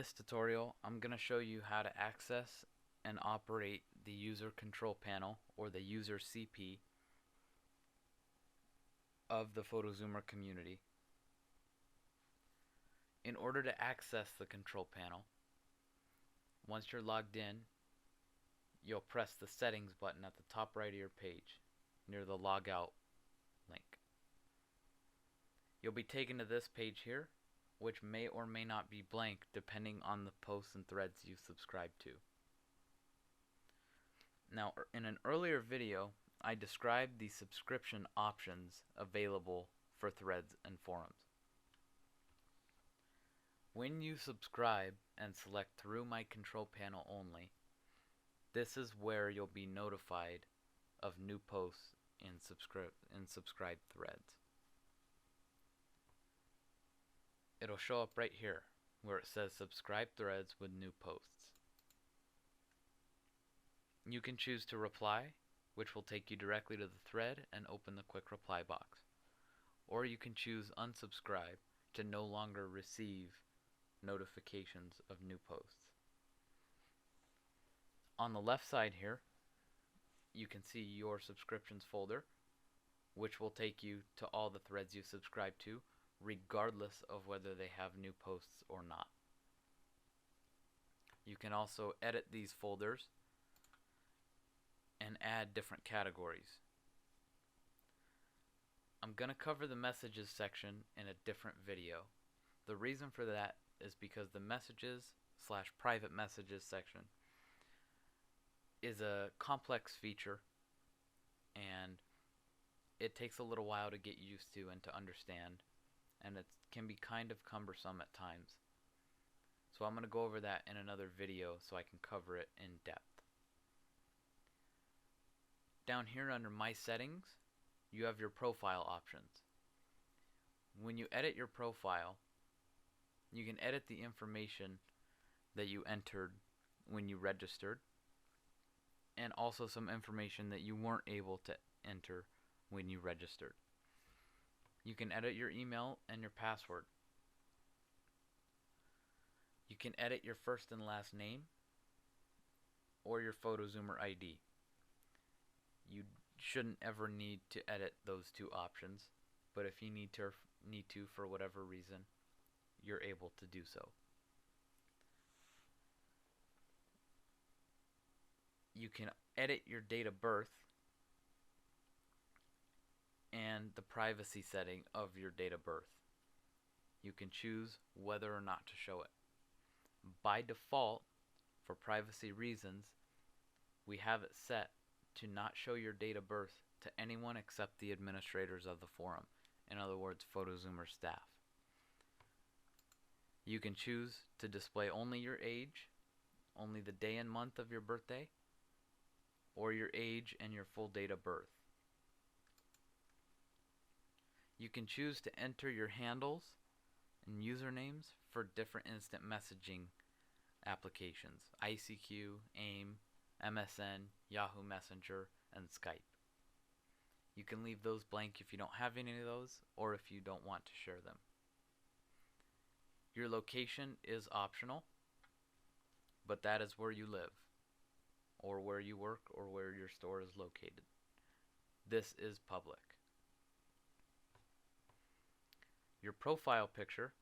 this tutorial, I'm going to show you how to access and operate the user control panel, or the user CP, of the FotoZoomer community. In order to access the control panel, once you're logged in, you'll press the settings button at the top right of your page near the logout link. You'll be taken to this page here, which may or may not be blank depending on the posts and threads you subscribe to. Now, in an earlier video, I described the subscription options available for threads and forums. When you subscribe and select through my control panel only, this is where you'll be notified of new posts in subscribed threads. It'll show up right here where it says subscribe threads with new posts. You can choose to reply, which will take you directly to the thread and open the quick reply box. Or you can choose unsubscribe to no longer receive notifications of new posts. On the left side here, you can see your subscriptions folder, which will take you to all the threads you subscribe to, regardless of whether they have new posts or not. You can also edit these folders and add different categories. I'm going to cover the messages section in a different video. The reason for that is because the messages/private messages section is a complex feature, and it takes a little while to get used to and to understand, and it can be kind of cumbersome at times. So I'm going to go over that in another video so I can cover it in depth. Down here under My Settings, you have your profile options. When you edit your profile, you can edit the information that you entered when you registered, and also some information that you weren't able to enter when you registered. You can edit your email and your password. You can edit your first and last name or your FotoZoomer ID. You shouldn't ever need to edit those two options, but if you need to for whatever reason, you're able to do so. You can edit your date of birth and the privacy setting of your date of birth. You can choose whether or not to show it. By default, for privacy reasons, we have it set to not show your date of birth to anyone except the administrators of the forum. In other words, FotoZoomer staff. You can choose to display only your age, only the day and month of your birthday, or your age and your full date of birth. You can choose to enter your handles and usernames for different instant messaging applications: ICQ, AIM, MSN, Yahoo Messenger, and Skype. You can leave those blank if you don't have any of those, or if you don't want to share them. Your location is optional, but that is where you live, or where you work, or where your store is located. This is public. Your profile picture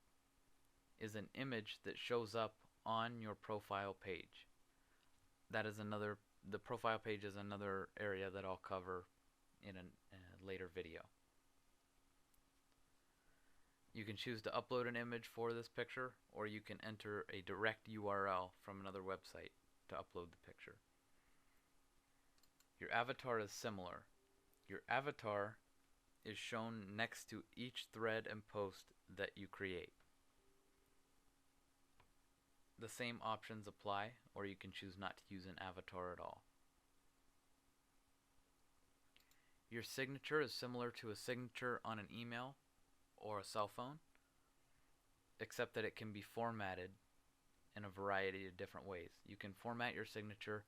is an image that shows up on your profile page. The profile page is another area that I'll cover in a later video. You can choose to upload an image for this picture, or you can enter a direct URL from another website to upload the picture. Your avatar is similar. Your avatar is shown next to each thread and post that you create. The same options apply, or you can choose not to use an avatar at all. Your signature is similar to a signature on an email or a cell phone, except that it can be formatted in a variety of different ways. You can format your signature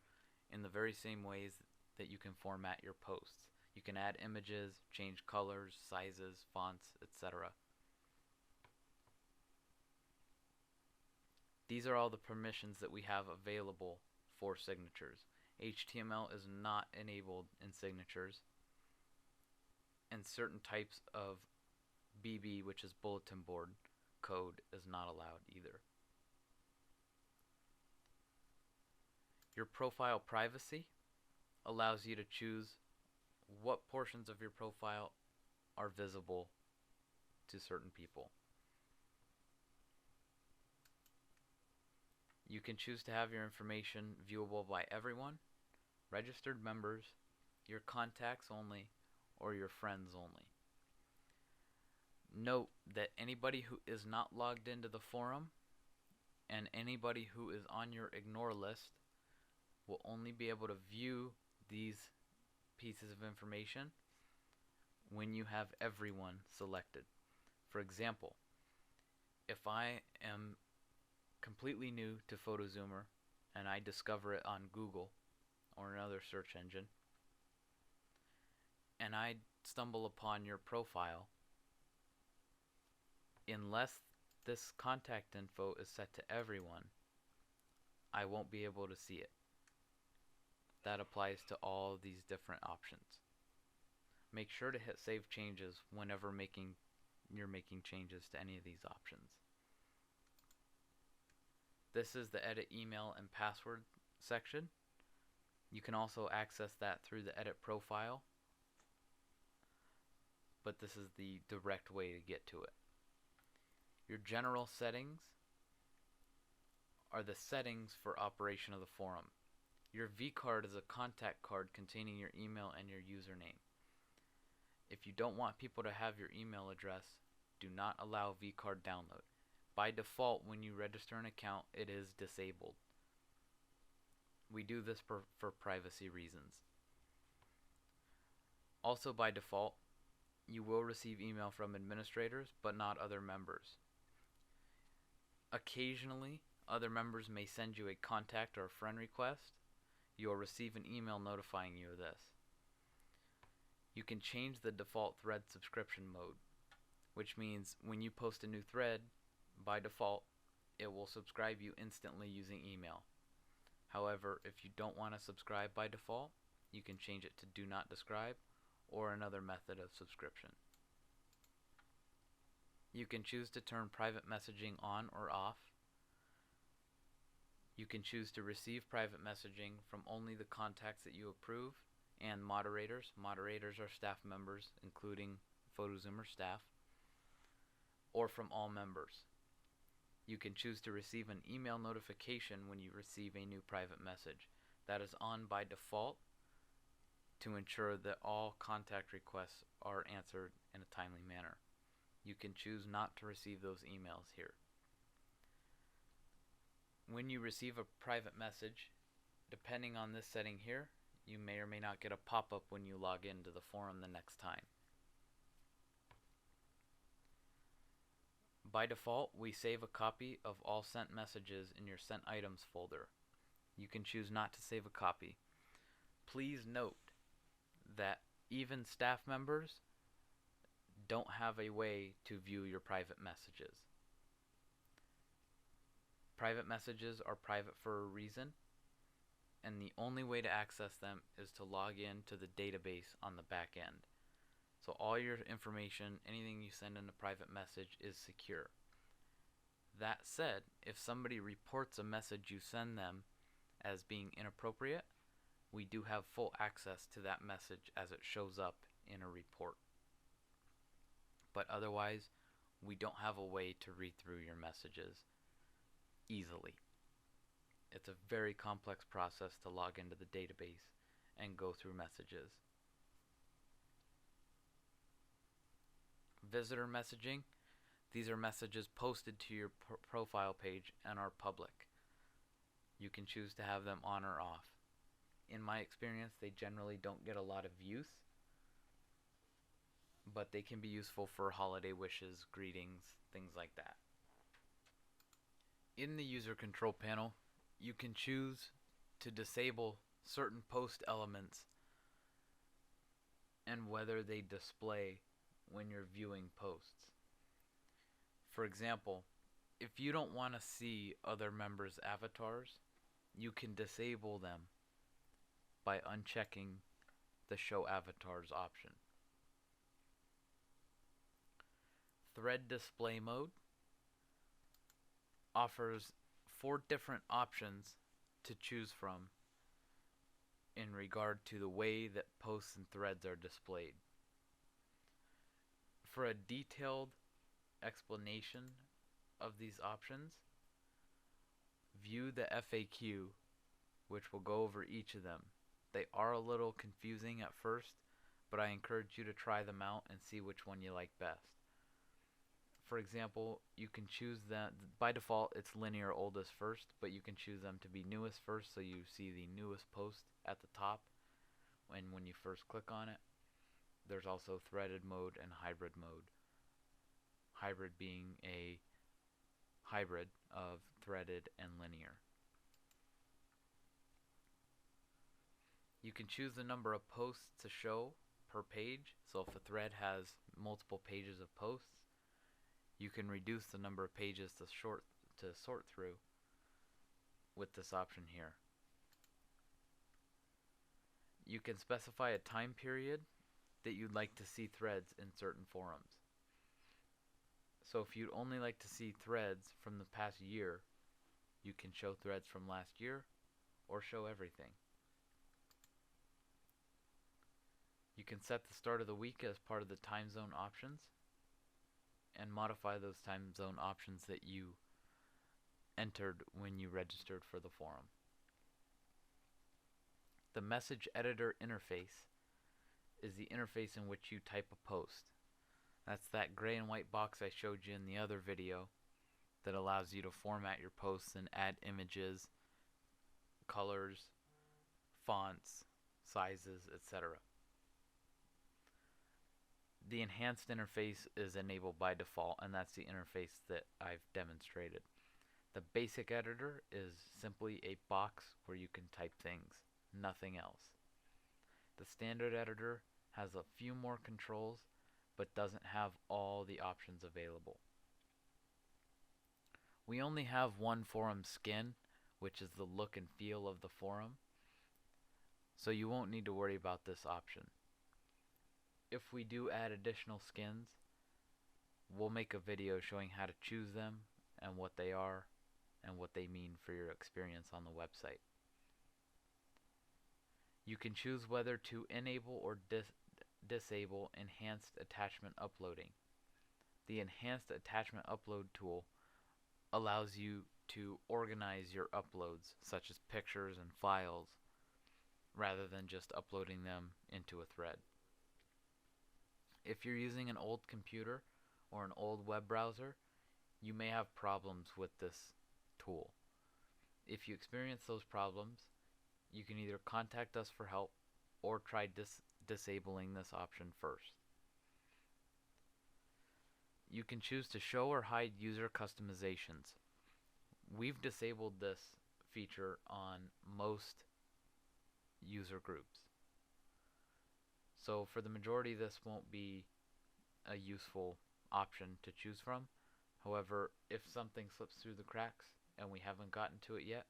in the very same ways that you can format your posts. You can add images, change colors, sizes, fonts, etc. These are all the permissions that we have available for signatures. HTML is not enabled in signatures, and certain types of BB, which is bulletin board code, is not allowed either. Your profile privacy allows you to choose what portions of your profile are visible to certain people. You can choose to have your information viewable by everyone, registered members, your contacts only, or your friends only. Note that anybody who is not logged into the forum and anybody who is on your ignore list will only be able to view these pieces of information when you have everyone selected. For example, if I am completely new to FotoZoomer and I discover it on Google or another search engine, and I stumble upon your profile, unless this contact info is set to everyone, I won't be able to see it. That applies to all these different options. Make sure to hit save changes whenever you're making changes to any of these options. This is the edit email and password section. You can also access that through the edit profile, but this is the direct way to get to it. Your general settings are the settings for operation of the forum. Your vCard is a contact card containing your email and your username. If you don't want people to have your email address, do not allow vCard download. By default, when you register an account, it is disabled. We do this for privacy reasons. Also, by default, you will receive email from administrators, but not other members. Occasionally, other members may send you a contact or a friend request. You will receive an email notifying you of this. You can change the default thread subscription mode, which means when you post a new thread, by default, it will subscribe you instantly using email. However, if you don't want to subscribe by default, you can change it to do not describe or another method of subscription. You can choose to turn private messaging on or off. You can choose to receive private messaging from only the contacts that you approve and moderators. Moderators are staff members, including FotoZoomer staff, or from all members. You can choose to receive an email notification when you receive a new private message. That is on by default to ensure that all contact requests are answered in a timely manner. You can choose not to receive those emails here. When you receive a private message, depending on this setting here, you may or may not get a pop-up when you log into the forum the next time. By default, we save a copy of all sent messages in your sent items folder. You can choose not to save a copy. Please note that even staff members don't have a way to view your private messages. Private messages are private for a reason, and the only way to access them is to log in to the database on the back end. So all your information, anything you send in a private message, is secure. That said, if somebody reports a message you send them as being inappropriate, we do have full access to that message as it shows up in a report. But otherwise, we don't have a way to read through your messages easily. It's a very complex process to log into the database and go through messages. Visitor messaging. These are messages posted to your profile page and are public. You can choose to have them on or off. In my experience, they generally don't get a lot of use, but they can be useful for holiday wishes, greetings, things like that. In the user control panel, you can choose to disable certain post elements and whether they display when you're viewing posts. For example, If you don't want to see other members' avatars, you can disable them by unchecking the Show Avatars option. Thread Display Mode offers 4 different options to choose from in regard to the way that posts and threads are displayed. For a detailed explanation of these options, view the FAQ, which will go over each of them. They are a little confusing at first, but I encourage you to try them out and see which one you like best. For example, you can choose them, by default it's linear oldest first, but you can choose them to be newest first, so you see the newest post at the top when you first click on it. There's also threaded mode and hybrid mode. Hybrid being a hybrid of threaded and linear. You can choose the number of posts to show per page. So if a thread has multiple pages of posts, you can reduce the number of pages to sort through with this option here. You can specify a time period that you'd like to see threads in certain forums. So if you'd only like to see threads from the past year, you can show threads from last year or show everything. You can set the start of the week as part of the time zone options and modify those time zone options that you entered when you registered for the forum. The message editor interface is the interface in which you type a post. That's that gray and white box I showed you in the other video that allows you to format your posts and add images, colors, fonts, sizes, etc. The enhanced interface is enabled by default, and that's the interface that I've demonstrated. The basic editor is simply a box where you can type things, nothing else. The standard editor has a few more controls, but doesn't have all the options available. We only have one forum skin, which is the look and feel of the forum, so you won't need to worry about this option. If we do add additional skins, we'll make a video showing how to choose them and what they are and what they mean for your experience on the website. You can choose whether to enable or disable enhanced attachment uploading. The enhanced attachment upload tool allows you to organize your uploads, such as pictures and files, rather than just uploading them into a thread. If you're using an old computer or an old web browser, you may have problems with this tool. If you experience those problems, you can either contact us for help or try disabling this option first. You can choose to show or hide user customizations. We've disabled this feature on most user groups. So for the majority, this won't be a useful option to choose from. However, if something slips through the cracks and we haven't gotten to it yet,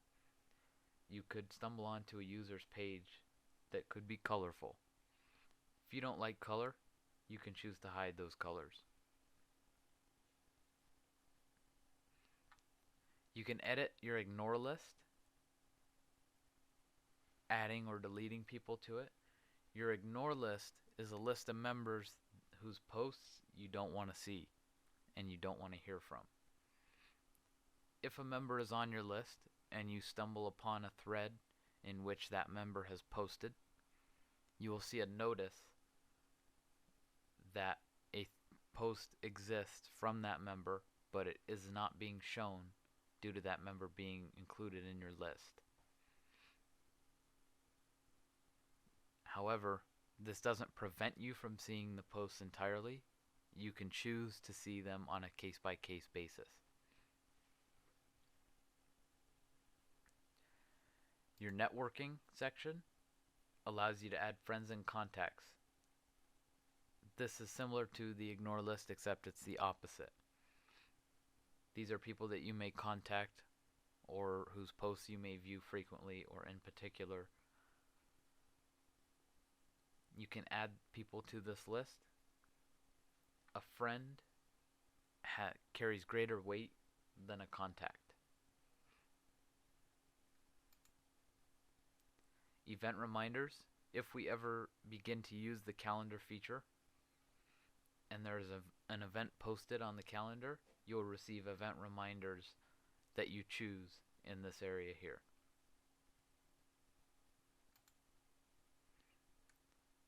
you could stumble onto a user's page that could be colorful. If you don't like color, you can choose to hide those colors. You can edit your ignore list, adding or deleting people to it. Your ignore list is a list of members whose posts you don't want to see and you don't want to hear from. If a member is on your list and you stumble upon a thread in which that member has posted, you will see a notice that a post exists from that member, but it is not being shown due to that member being included in your list. However, this doesn't prevent you from seeing the posts entirely. You can choose to see them on a case-by-case basis. Your networking section allows you to add friends and contacts. This is similar to the ignore list, except it's the opposite. These are people that you may contact or whose posts you may view frequently or in particular. You can add people to this list. A friend carries greater weight than a contact. Event reminders. If we ever begin to use the calendar feature and there's an event posted on the calendar, you'll receive event reminders that you choose in this area here.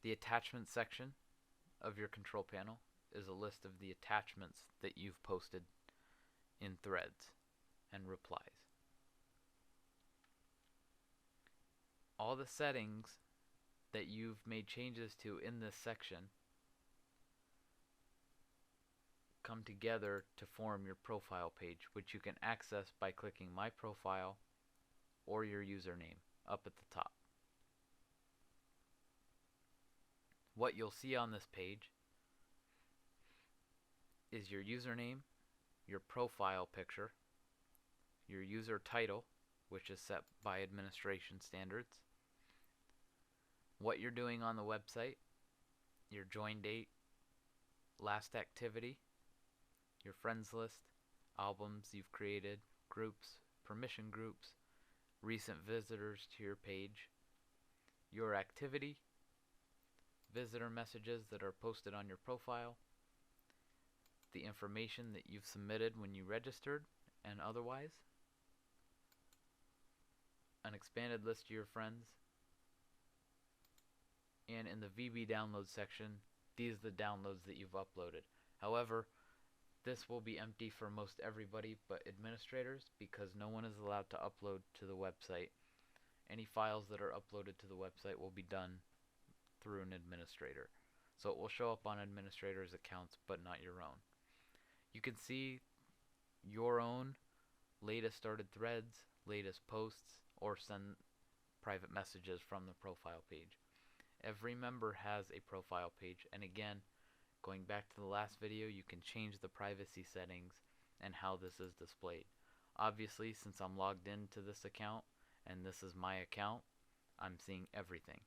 The attachment section of your control panel is a list of the attachments that you've posted in threads and replies. All the settings that you've made changes to in this section come together to form your profile page, which you can access by clicking My Profile or your username up at the top. What you'll see on this page is your username, your profile picture, your user title, which is set by administration standards, what you're doing on the website, your join date, last activity, your friends list, albums you've created, groups, permission groups, recent visitors to your page, your activity, visitor messages that are posted on your profile, the information that you've submitted when you registered and otherwise, an expanded list of your friends, and in the VB download section, these are the downloads that you've uploaded. However, this will be empty for most everybody but administrators because no one is allowed to upload to the website. Any files that are uploaded to the website will be done through an administrator. So it will show up on administrators' accounts but not your own. You can see your own latest started threads, latest posts, or send private messages from the profile page. Every member has a profile page, and again, going back to the last video, you can change the privacy settings and how this is displayed. Obviously, since I'm logged into this account and this is my account, I'm seeing everything.